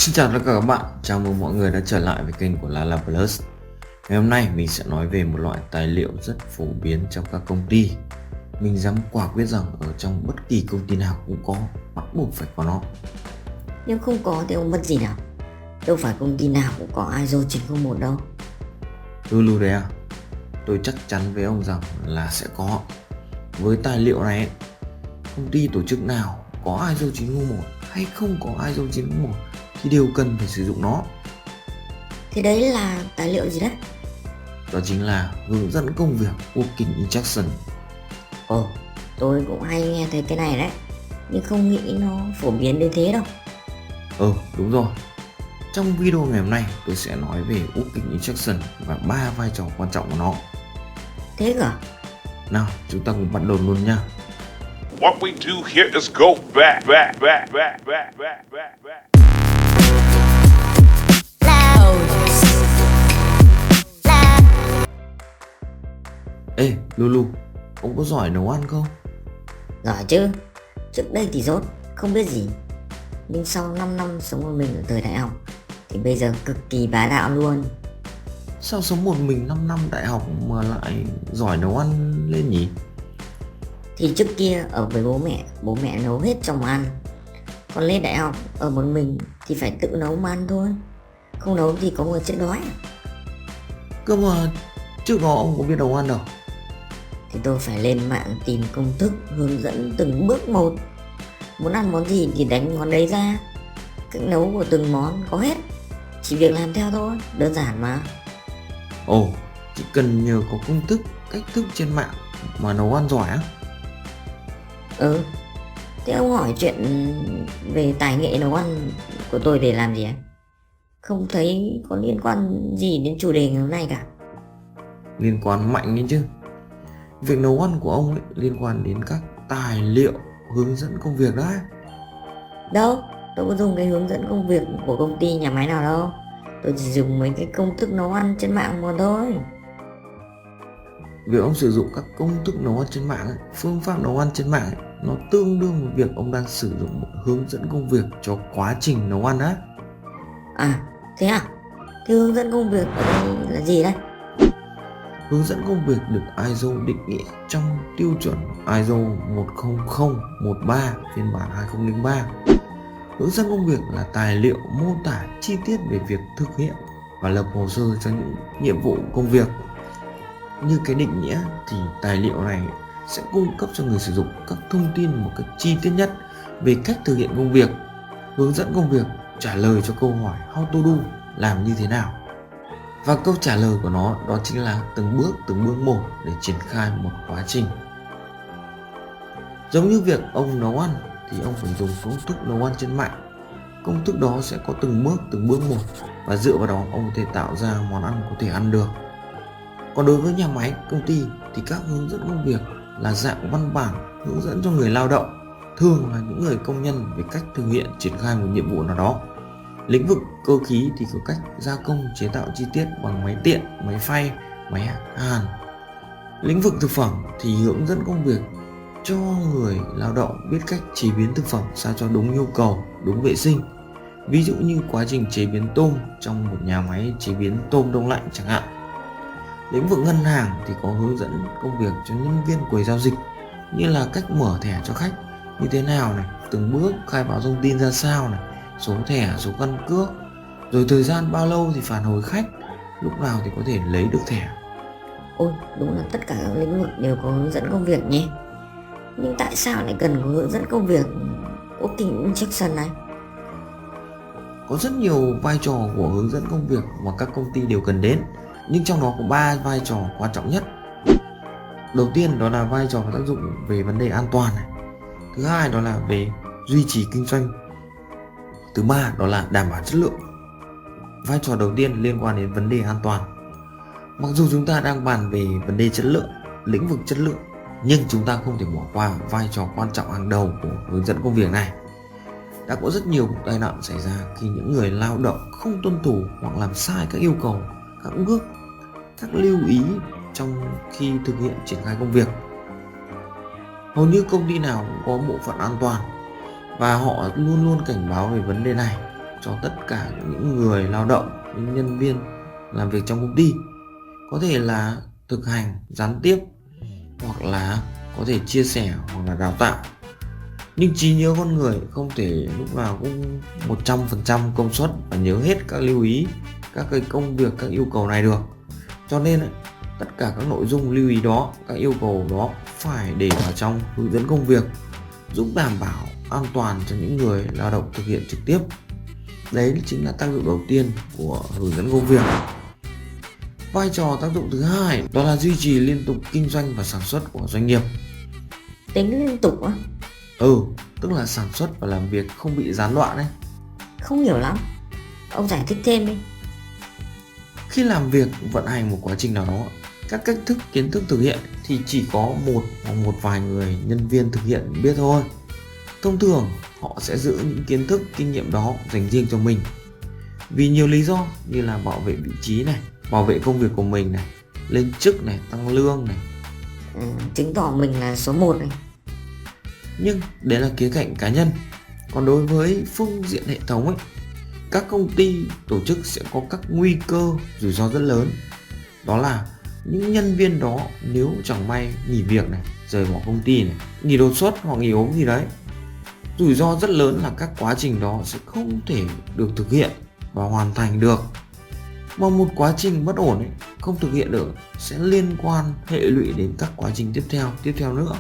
Xin chào tất cả các bạn, chào mừng mọi người đã trở lại với kênh của Lala Plus. Ngày hôm nay mình sẽ nói về một loại tài liệu rất phổ biến trong các công ty. Mình dám quả quyết rằng ở trong bất kỳ công ty nào cũng có, bắt buộc phải có nó. Nếu không có thì ông mất gì nào? Đâu phải công ty nào cũng có ISO 9001 đâu. Lulu đấy à? Tôi chắc chắn với ông rằng là sẽ có. Với tài liệu này ấy, công ty tổ chức nào có ISO 9001 hay không có ISO 9001 thì đều cần phải sử dụng nó. Thế đấy là tài liệu gì đấy? Đó chính là hướng dẫn công việc Working Instruction. Ồ, tôi cũng hay nghe thấy cái này đấy, nhưng không nghĩ nó phổ biến đến thế đâu. Đúng rồi. Trong video ngày hôm nay tôi sẽ nói về Working Instruction và 3 vai trò quan trọng của nó. Thế cơ? Nào, chúng ta cùng bắt đầu luôn nha. What we do here is go back. Ê, Lulu, ông có giỏi nấu ăn không? Giỏi chứ. Trước đây thì dốt, không biết gì. Nhưng sau 5 năm sống một mình ở thời đại học thì bây giờ cực kỳ bá đạo luôn. Sao sống một mình 5 năm đại học mà lại giỏi nấu ăn lên nhỉ? Thì trước kia ở với bố mẹ nấu hết cho mà ăn. Còn lên đại học ở một mình thì phải tự nấu mà ăn thôi. Không nấu thì có người chết đói. Cơ mà trước đó ông có biết nấu ăn đâu. Thì tôi phải lên mạng tìm công thức hướng dẫn từng bước một. Muốn ăn món gì thì đánh món đấy ra. Cách nấu của từng món có hết, chỉ việc làm theo thôi, đơn giản mà. Ồ, chỉ cần nhờ có công thức, cách thức trên mạng mà nấu ăn giỏi á? Thế ông hỏi chuyện về tài nghệ nấu ăn của tôi để làm gì ấy? Không thấy có liên quan gì đến chủ đề ngày hôm nay cả. Liên quan mạnh ấy chứ. Việc nấu ăn của ông ấy liên quan đến các tài liệu hướng dẫn công việc đấy. Đâu, tôi có dùng cái hướng dẫn công việc của công ty nhà máy nào đâu. Tôi chỉ dùng mấy cái công thức nấu ăn trên mạng mà thôi. Việc ông sử dụng các công thức nấu ăn trên mạng ấy, phương pháp nấu ăn trên mạng ấy, nó tương đương với việc ông đang sử dụng một hướng dẫn công việc cho quá trình nấu ăn á. À, thế à? Thế hướng dẫn công việc ở đây là gì đây? Hướng dẫn công việc được ISO định nghĩa trong tiêu chuẩn ISO 10013 phiên bản 2003. Hướng dẫn công việc là tài liệu mô tả chi tiết về việc thực hiện và lập hồ sơ cho những nhiệm vụ công việc. Như cái định nghĩa thì tài liệu này sẽ cung cấp cho người sử dụng các thông tin một cách chi tiết nhất về cách thực hiện công việc. Hướng dẫn công việc trả lời cho câu hỏi how to do, làm như thế nào. Và câu trả lời của nó đó chính là từng bước một để triển khai một quá trình. Giống như việc ông nấu ăn thì ông phải dùng công thức nấu ăn trên mạng. Công thức đó sẽ có từng bước một và dựa vào đó ông có thể tạo ra món ăn có thể ăn được. Còn đối với nhà máy, công ty thì các hướng dẫn công việc là dạng văn bản hướng dẫn cho người lao động, thường là những người công nhân về cách thực hiện triển khai một nhiệm vụ nào đó. Lĩnh vực cơ khí thì có cách gia công chế tạo chi tiết bằng máy tiện, máy phay, máy hàn. Lĩnh vực thực phẩm thì hướng dẫn công việc cho người lao động biết cách chế biến thực phẩm sao cho đúng nhu cầu, đúng vệ sinh. Ví dụ như quá trình chế biến tôm trong một nhà máy chế biến tôm đông lạnh chẳng hạn. Lĩnh vực ngân hàng thì có hướng dẫn công việc cho nhân viên quầy giao dịch, như là cách mở thẻ cho khách như thế nào này, từng bước khai báo thông tin ra sao này, số thẻ, số căn cước, rồi thời gian bao lâu thì phản hồi khách, lúc nào thì có thể lấy được thẻ. Ôi, đúng là tất cả các lĩnh vực đều có hướng dẫn công việc nhé. Nhưng tại sao lại cần có hướng dẫn công việc Working Instruction này? Có rất nhiều vai trò của hướng dẫn công việc mà các công ty đều cần đến, nhưng trong đó có 3 vai trò quan trọng nhất. Đầu tiên đó là vai trò tác dụng về vấn đề an toàn này. Thứ hai đó là về duy trì kinh doanh. Thứ ba đó là đảm bảo chất lượng. Vai trò đầu tiên liên quan đến vấn đề an toàn. Mặc dù chúng ta đang bàn về vấn đề chất lượng, lĩnh vực chất lượng, nhưng chúng ta không thể bỏ qua vai trò quan trọng hàng đầu của hướng dẫn công việc này. Đã có rất nhiều vụ tai nạn xảy ra khi những người lao động không tuân thủ hoặc làm sai các yêu cầu, các bước, các lưu ý trong khi thực hiện triển khai công việc. Hầu như công ty nào cũng có bộ phận an toàn và họ luôn luôn cảnh báo về vấn đề này cho tất cả những người lao động, những nhân viên làm việc trong công ty. Có thể là thực hành gián tiếp, hoặc là có thể chia sẻ, hoặc là đào tạo. Nhưng trí nhớ con người không thể lúc nào cũng 100% công suất và nhớ hết các lưu ý, các cái công việc, các yêu cầu này được. Cho nên tất cả các nội dung lưu ý đó, các yêu cầu đó phải để vào trong hướng dẫn công việc, giúp đảm bảo an toàn cho những người lao động thực hiện trực tiếp. Đấy chính là tác dụng đầu tiên của hướng dẫn công việc. Vai trò tác dụng thứ hai đó là duy trì liên tục kinh doanh và sản xuất của doanh nghiệp. Tính liên tục á? Tức là sản xuất và làm việc không bị gián đoạn ấy. Không hiểu lắm, ông giải thích thêm đi. Khi làm việc vận hành một quá trình nào đó, các cách thức, kiến thức thực hiện thì chỉ có một hoặc một vài người nhân viên thực hiện biết thôi. Thông thường họ sẽ giữ những kiến thức, kinh nghiệm đó dành riêng cho mình, vì nhiều lý do như là bảo vệ vị trí này, bảo vệ công việc của mình này, lên chức này, tăng lương này, Chứng tỏ mình là số 1 này. nhưng đấy là khía cạnh cá nhân. Còn đối với phương diện hệ thống ấy, các công ty, tổ chức sẽ có các nguy cơ, rủi ro rất lớn. Đó là những nhân viên đó nếu chẳng may nghỉ việc này, rời bỏ công ty này, nghỉ đột xuất hoặc nghỉ ốm gì đấy, rủi ro rất lớn là các quá trình đó sẽ không thể được thực hiện và hoàn thành được. Mà một quá trình bất ổn ấy, không thực hiện được sẽ liên quan hệ lụy đến các quá trình tiếp theo nữa,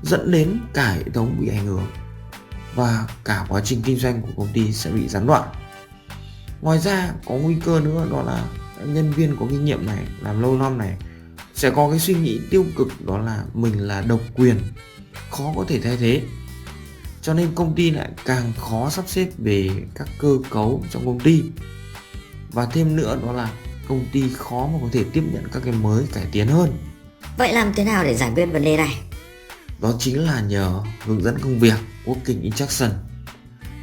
dẫn đến cả hệ thống bị ảnh hưởng và cả quá trình kinh doanh của công ty sẽ bị gián đoạn. Ngoài ra có nguy cơ nữa, đó là nhân viên có kinh nghiệm này, làm lâu năm này sẽ có cái suy nghĩ tiêu cực, đó là mình là độc quyền, khó có thể thay thế. Cho nên công ty lại càng khó sắp xếp về các cơ cấu trong công ty. Và thêm nữa đó là công ty khó mà có thể tiếp nhận các cái mới, cải tiến hơn. Vậy làm thế nào để giải quyết vấn đề này? Đó chính là nhờ hướng dẫn công việc, Working Instruction.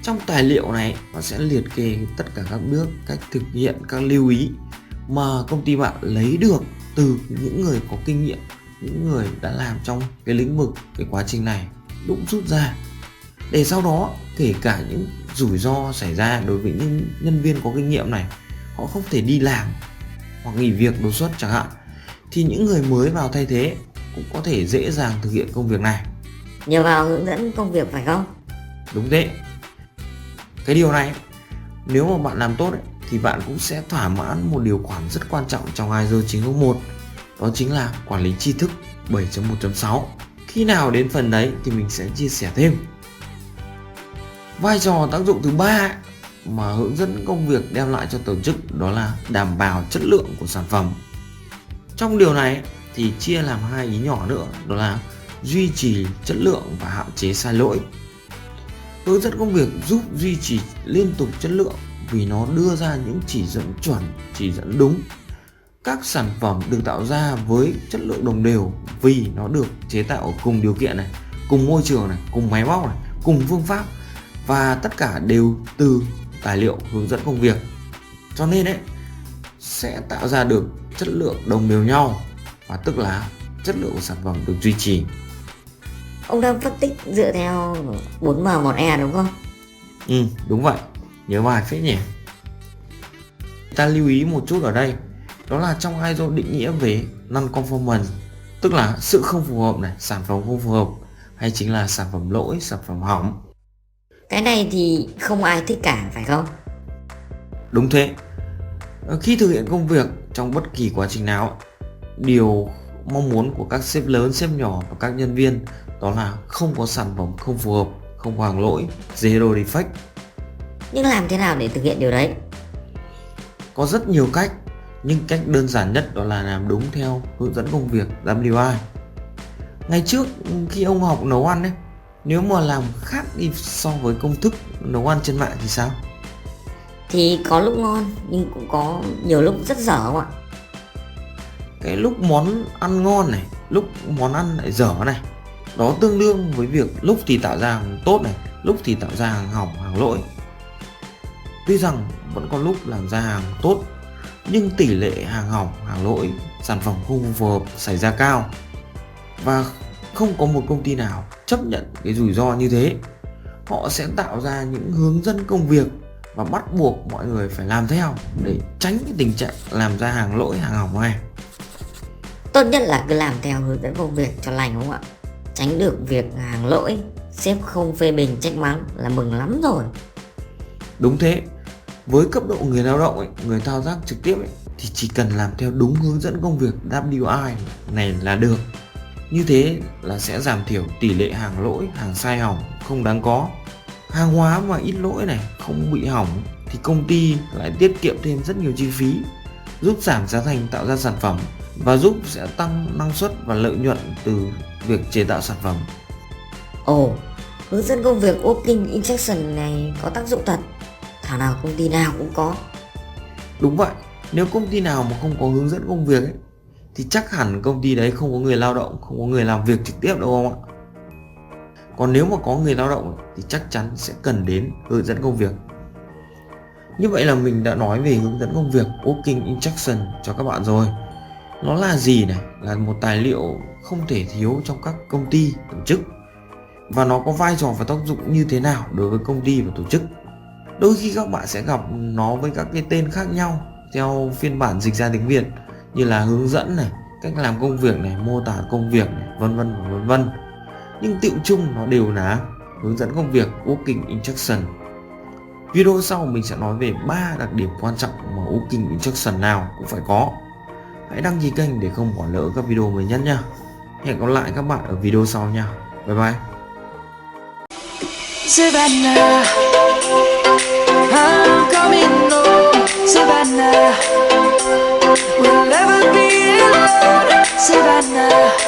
Trong tài liệu này nó sẽ liệt kê tất cả các bước, cách thực hiện, các lưu ý mà công ty bạn lấy được từ những người có kinh nghiệm, những người đã làm trong cái lĩnh vực, cái quá trình này, đúc rút ra, để sau đó kể cả những rủi ro xảy ra đối với những nhân viên có kinh nghiệm này, họ không thể đi làm hoặc nghỉ việc đột xuất chẳng hạn, thì những người mới vào thay thế cũng có thể dễ dàng thực hiện công việc này. Nhờ vào hướng dẫn công việc phải không? Đúng thế. Cái điều này nếu mà bạn làm tốt ấy, thì bạn cũng sẽ thỏa mãn một điều khoản rất quan trọng trong ISO 9001, đó chính là quản lý tri thức 7.1.6. Khi nào đến phần đấy thì mình sẽ chia sẻ thêm. Vai trò tác dụng thứ ba mà hướng dẫn công việc đem lại cho tổ chức đó là đảm bảo chất lượng của sản phẩm. Trong điều này thì chia làm hai ý nhỏ nữa, đó là duy trì chất lượng và hạn chế sai lỗi. Hướng dẫn công việc giúp duy trì liên tục chất lượng vì nó đưa ra những chỉ dẫn chuẩn, chỉ dẫn đúng. Các sản phẩm được tạo ra với chất lượng đồng đều vì nó được chế tạo ở cùng điều kiện này, cùng môi trường này, cùng máy móc này, cùng phương pháp, và tất cả đều từ tài liệu hướng dẫn công việc. Cho nên sẽ tạo ra được chất lượng đồng đều nhau, và tức là chất lượng của sản phẩm được duy trì. Ông đang phân tích dựa theo 4M 1E đúng không? Đúng vậy, nhớ bài phết nhỉ. Ta lưu ý một chút ở đây, đó là trong ISO định nghĩa về non-conformance, tức là sự không phù hợp này, sản phẩm không phù hợp, hay chính là sản phẩm lỗi, sản phẩm hỏng. Cái này thì không ai thích cả phải không? Đúng thế. Khi thực hiện công việc trong bất kỳ quá trình nào, điều mong muốn của các sếp lớn, sếp nhỏ và các nhân viên đó là không có sản phẩm không phù hợp, không có hàng lỗi, zero defect. Nhưng làm thế nào để thực hiện điều đấy? Có rất nhiều cách, nhưng cách đơn giản nhất đó là làm đúng theo hướng dẫn công việc WI. Ngày trước khi ông học nấu ăn ấy, nếu mà làm khác đi so với công thức nấu ăn trên mạng thì sao? Thì có lúc ngon nhưng cũng có nhiều lúc rất dở không ạ? Cái lúc món ăn ngon này, lúc món ăn lại dở này, đó tương đương với việc lúc thì tạo ra hàng tốt này, lúc thì tạo ra hàng hỏng, hàng lỗi. Tuy rằng vẫn có lúc làm ra hàng tốt, nhưng tỷ lệ hàng hỏng, hàng lỗi, sản phẩm không phù hợp xảy ra cao. Và không có một công ty nào chấp nhận cái rủi ro như thế. Họ sẽ tạo ra những hướng dẫn công việc và bắt buộc mọi người phải làm theo để tránh cái tình trạng làm ra hàng lỗi hàng hỏng này. Tốt nhất là cứ làm theo hướng dẫn công việc cho lành, không ạ? Tránh được việc hàng lỗi, sếp không phê bình trách mắng là mừng lắm rồi. Đúng thế, với cấp độ người lao động ấy, người thao tác trực tiếp ấy, thì chỉ cần làm theo đúng hướng dẫn công việc WI này là được. Như thế là sẽ giảm thiểu tỷ lệ hàng lỗi, hàng sai hỏng không đáng có. Hàng hóa mà ít lỗi này, không bị hỏng thì công ty lại tiết kiệm thêm rất nhiều chi phí, giúp giảm giá thành tạo ra sản phẩm và giúp sẽ tăng năng suất và lợi nhuận từ việc chế tạo sản phẩm. Ồ, hướng dẫn công việc Working Instruction này có tác dụng thật. Thảo nào công ty nào cũng có. Đúng vậy, nếu công ty nào mà không có hướng dẫn công việc ấy, thì chắc hẳn công ty đấy không có người lao động, không có người làm việc trực tiếp đâu không ạ? Còn nếu mà có người lao động ấy, thì chắc chắn sẽ cần đến hướng dẫn công việc. Như vậy là mình đã nói về hướng dẫn công việc Working Instruction cho các bạn rồi. Nó là gì này? Là một tài liệu không thể thiếu trong các công ty, tổ chức. Và nó có vai trò và tác dụng như thế nào đối với công ty và tổ chức. Đôi khi các bạn sẽ gặp nó với các cái tên khác nhau theo phiên bản dịch ra tiếng Việt, như là hướng dẫn này, cách làm công việc này, mô tả công việc này, vân vân và vân vân. Nhưng tựu chung nó đều là hướng dẫn công việc Working Instruction. Video sau mình sẽ nói về 3 đặc điểm quan trọng mà Working Instruction nào cũng phải có. Hãy đăng ký kênh để không bỏ lỡ các video mới nhất nha. Hẹn gặp lại các bạn ở video sau nha. Bye bye. Savannah, I'm coming home. Savannah, we'll never be alone. Savannah.